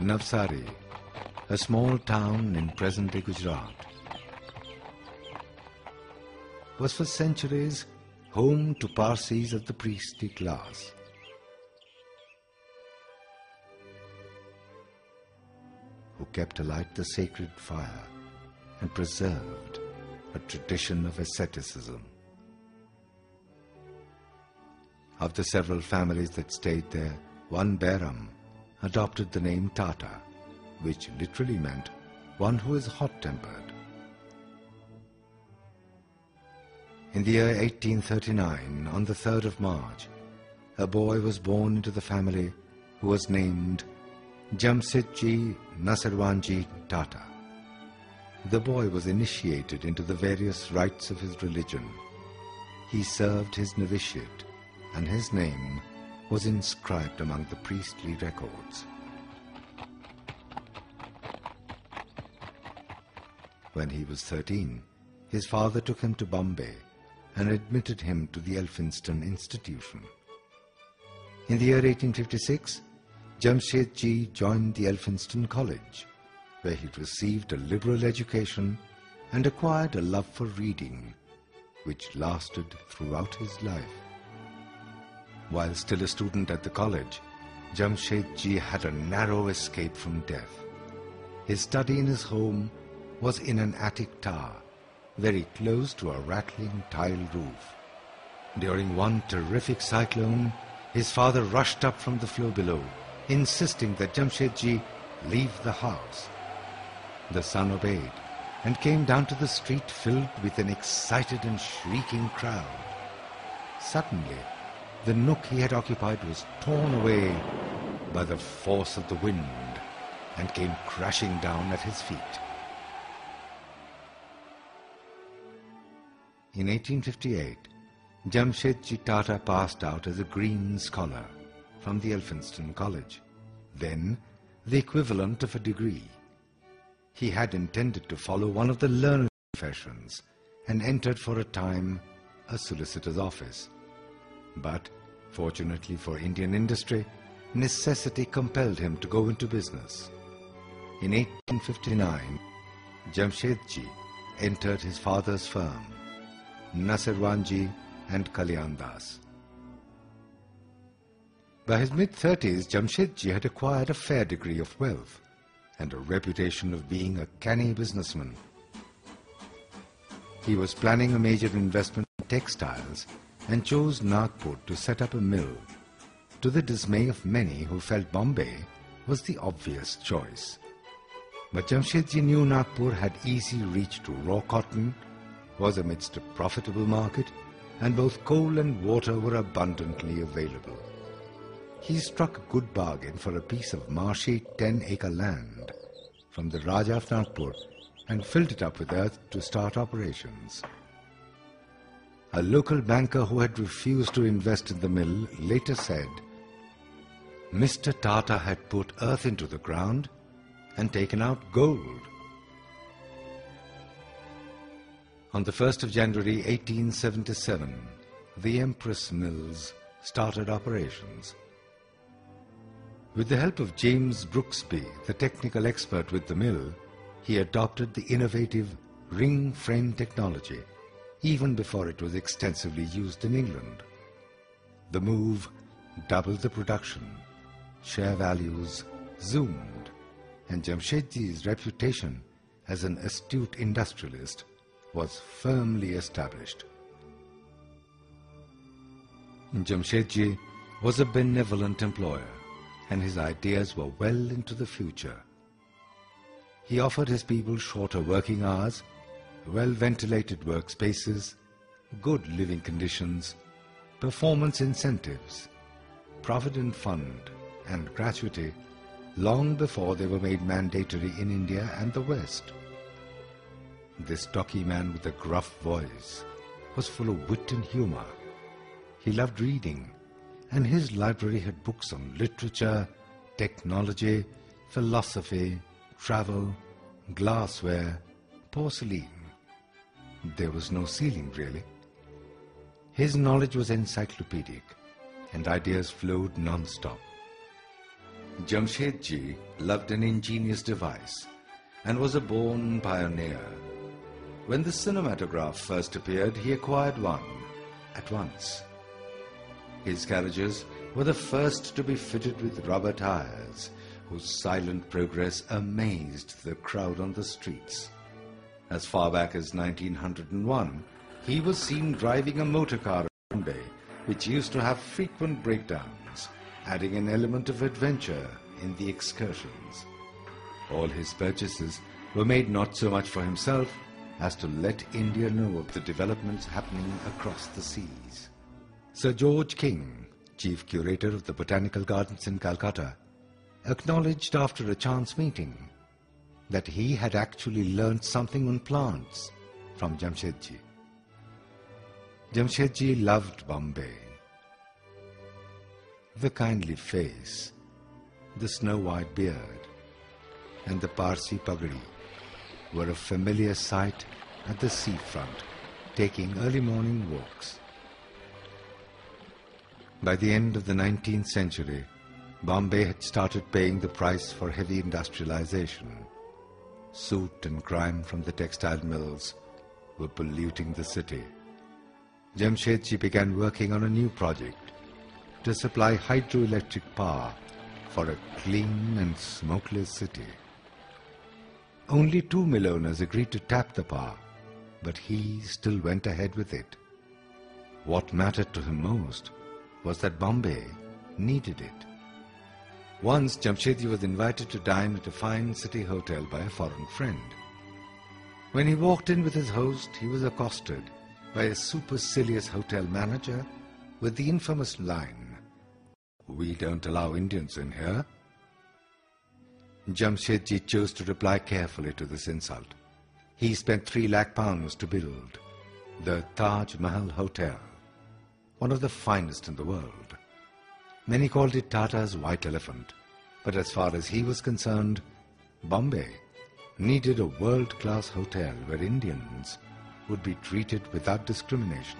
Navsari, a small town in present-day Gujarat, was for centuries home to Parsis of the priestly class. Who kept alight the sacred fire and preserved a tradition of asceticism. Of the several families that stayed there, one Bairam adopted the name Tata, which literally meant one who is hot-tempered. In the year 1839, on the 3rd of March, a boy was born into the family who was named Jamsetji Nusserwanji Tata. The boy was initiated into the various rites of his religion. He served his novitiate, and his name was inscribed among the priestly records. When he was 13, his father took him to Bombay and admitted him to the Elphinstone Institution. In the year 1856, Jamsetji joined the Elphinstone College, where he received a liberal education and acquired a love for reading, which lasted throughout his life. While still a student at the college, Jamsetji had a narrow escape from death. His study in his home was in an attic tower, very close to a rattling tile roof. During one terrific cyclone, his father rushed up from the floor below, insisting that Jamsetji leave the house. The son obeyed and came down to the street filled with an excited and shrieking crowd. Suddenly, the nook he had occupied was torn away by the force of the wind and came crashing down at his feet. In 1858, Jamsetji Tata passed out as a Green Scholar from the Elphinstone College, then the equivalent of a degree. He had intended to follow one of the learned professions and entered for a time a solicitor's office. But, fortunately for Indian industry, necessity compelled him to go into business. In 1859, Jamsetji entered his father's firm, Nasarwanji and Kalyandas. By his mid-30s, Jamsetji had acquired a fair degree of wealth and a reputation of being a canny businessman. He was planning a major investment in textiles and chose Nagpur to set up a mill, to the dismay of many who felt Bombay was the obvious choice. But Jamsetji knew Nagpur had easy reach to raw cotton, was amidst a profitable market, and both coal and water were abundantly available. He struck a good bargain for a piece of marshy 10-acre land from the Raja of Nagpur and filled it up with earth to start operations. A local banker who had refused to invest in the mill later said, Mr. Tata had put earth into the ground and taken out gold. On the 1st of January 1877, the Empress Mills started operations. With the help of James Brooksby, the technical expert with the mill, he adopted the innovative ring frame technology, even before it was extensively used in England. The move doubled the production, share values zoomed, and Jamsetji's reputation as an astute industrialist was firmly established. Jamsetji was a benevolent employer, and his ideas were well into the future. He offered his people shorter working hours, well-ventilated workspaces, good living conditions, performance incentives, provident fund, and gratuity long before they were made mandatory in India and the West. This stocky man with a gruff voice was full of wit and humor. He loved reading, and his library had books on literature, technology, philosophy, travel, glassware, porcelain. There was no ceiling, really. His knowledge was encyclopedic, and ideas flowed non-stop. Jamsetji loved an ingenious device and was a born pioneer. When the cinematograph first appeared, he acquired one at once. His carriages were the first to be fitted with rubber tires, whose silent progress amazed the crowd on the streets. As far back as 1901, he was seen driving a motor car in Bombay, which used to have frequent breakdowns, adding an element of adventure in the excursions. All his purchases were made not so much for himself as to let India know of the developments happening across the seas. Sir George King, chief curator of the Botanical Gardens in Calcutta, acknowledged after a chance meeting that he had actually learnt something on plants from Jamsetji. Jamsetji loved Bombay. The kindly face, the snow-white beard, and the Parsi pagadi were a familiar sight at the seafront, taking early morning walks. By the end of the 19th century, Bombay had started paying the price for heavy industrialization. Soot and grime from the textile mills were polluting the city. Jamsetji began working on a new project to supply hydroelectric power for a clean and smokeless city. Only 2 mill owners agreed to tap the power, but he still went ahead with it. What mattered to him most was that Bombay needed it. Once Jamsetji was invited to dine at a fine city hotel by a foreign friend. When he walked in with his host, he was accosted by a supercilious hotel manager with the infamous line, "We don't allow Indians in here." Jamsetji chose to reply carefully to this insult. He spent 3 lakh pounds to build the Taj Mahal Hotel, one of the finest in the world. Many called it Tata's white elephant, but as far as he was concerned, Bombay needed a world-class hotel where Indians would be treated without discrimination.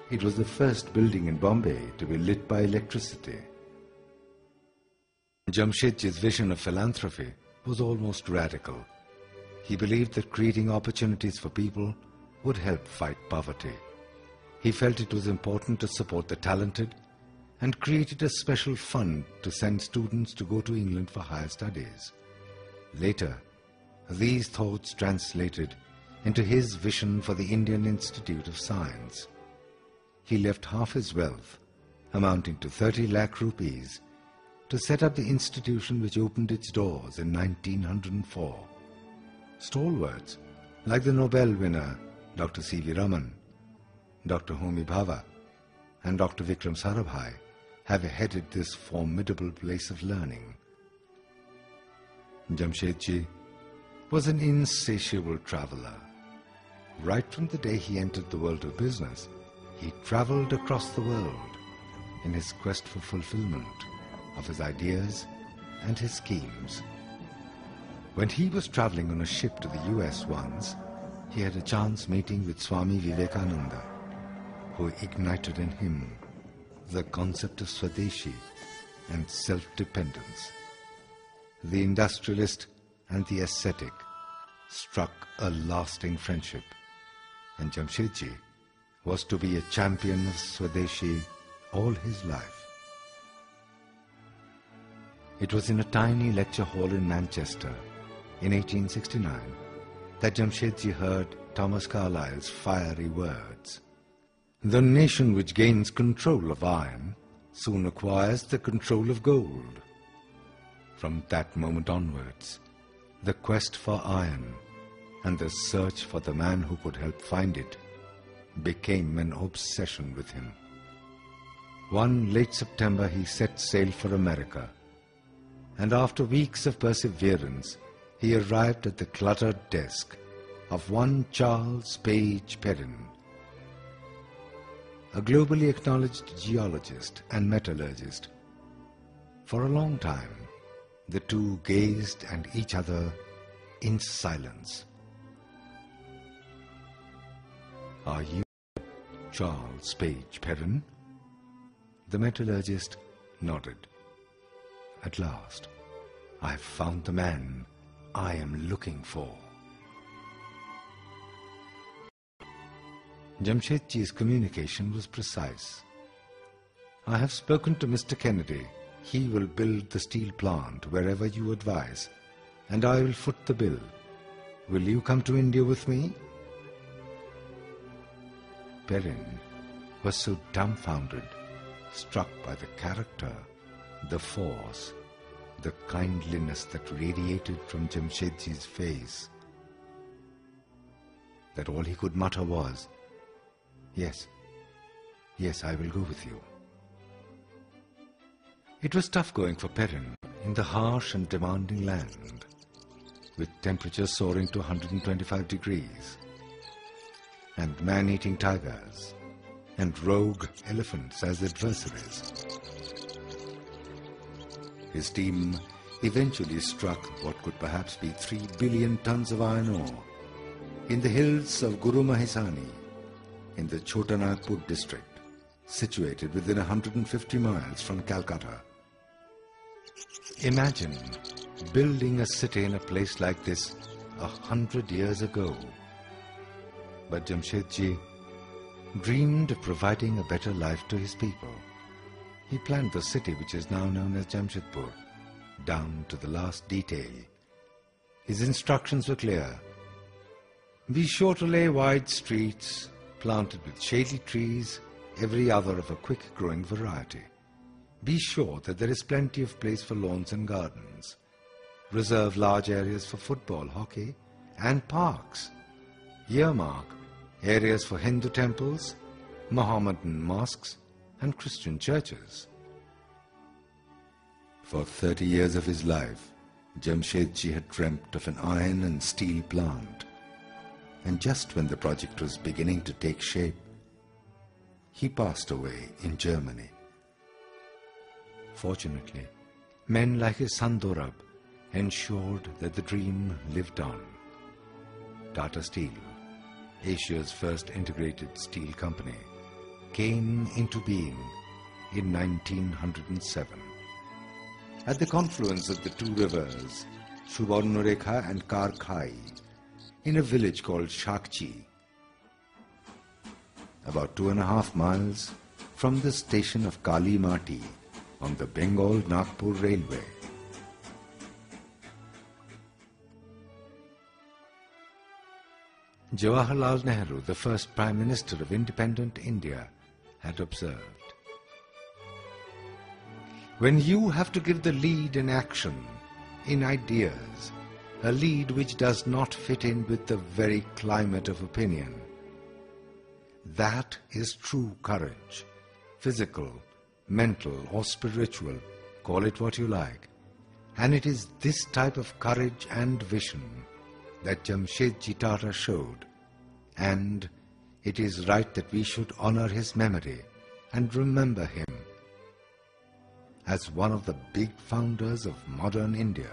It was the first building in Bombay to be lit by electricity. Jamsetji's vision of philanthropy was almost radical. He believed that creating opportunities for people would help fight poverty. He felt it was important to support the talented and created a special fund to send students to go to England for higher studies. Later, these thoughts translated into his vision for the Indian Institute of Science. He left half his wealth, amounting to 30 lakh rupees, to set up the institution which opened its doors in 1904. Stalwarts like the Nobel winner Dr. C.V. Raman, Dr. Homi Bhabha, and Dr. Vikram Sarabhai have headed this formidable place of learning. Jamsetji was an insatiable traveler. Right from the day he entered the world of business, he traveled across the world in his quest for fulfillment of his ideas and his schemes. When he was traveling on a ship to the US once, he had a chance meeting with Swami Vivekananda, who ignited in him the concept of Swadeshi and self-dependence. The industrialist and the ascetic struck a lasting friendship, and Jamsetji was to be a champion of Swadeshi all his life. It was in a tiny lecture hall in Manchester in 1869 that Jamsetji heard Thomas Carlyle's fiery words. "The nation which gains control of iron soon acquires the control of gold." From that moment onwards, the quest for iron and the search for the man who could help find it became an obsession with him. One late September he set sail for America, and after weeks of perseverance, he arrived at the cluttered desk of one Charles Page Perrin, a globally acknowledged geologist and metallurgist. For a long time, the two gazed at each other in silence. "Are you Charles Page Perrin?" The metallurgist nodded. At last, I've found the man I am looking for. Jamsetji's communication was precise. I have spoken to Mr. Kennedy. He will build the steel plant wherever you advise, and I will foot the bill. Will you come to India with me? Perrin was so dumbfounded, struck by the character, the force, the kindliness that radiated from Jamsetji's face, that all he could mutter was, "Yes, yes, I will go with you." It was tough going for Perrin in the harsh and demanding land, with temperatures soaring to 125 degrees, and man-eating tigers and rogue elephants as adversaries. His team eventually struck what could perhaps be 3 billion tons of iron ore in the hills of Guru Mahisani in the Chota Nagpur district, situated within 150 miles from Calcutta. Imagine building a city in a place like this 100 years ago. But Jamsetji dreamed of providing a better life to his people. He planned the city which is now known as Jamshedpur, down to the last detail. His instructions were clear. Be sure to lay wide streets, planted with shady trees, every other of a quick-growing variety. Be sure that there is plenty of place for lawns and gardens. Reserve large areas for football, hockey, and parks. Earmark areas for Hindu temples, Mohammedan mosques, and Christian churches. For 30 years of his life, Jamsetji had dreamt of an iron and steel plant. And just when the project was beginning to take shape, he passed away in Germany. Fortunately, men like his son Dorab ensured that the dream lived on. Tata Steel, Asia's first integrated steel company, came into being in 1907. At the confluence of the two rivers, Subarnarekha and Karkhai, in a village called Shakchi, about 2.5 miles from the station of Kali Mati on the Bengal-Nagpur Railway. Jawaharlal Nehru, the first Prime Minister of independent India, had observed, "When you have to give the lead in action, in ideas, a lead which does not fit in with the very climate of opinion, that is true courage, physical, mental or spiritual, call it what you like. And it is this type of courage and vision that Jamsetji Tata showed, and it is right that we should honor his memory and remember him as one of the big founders of modern India."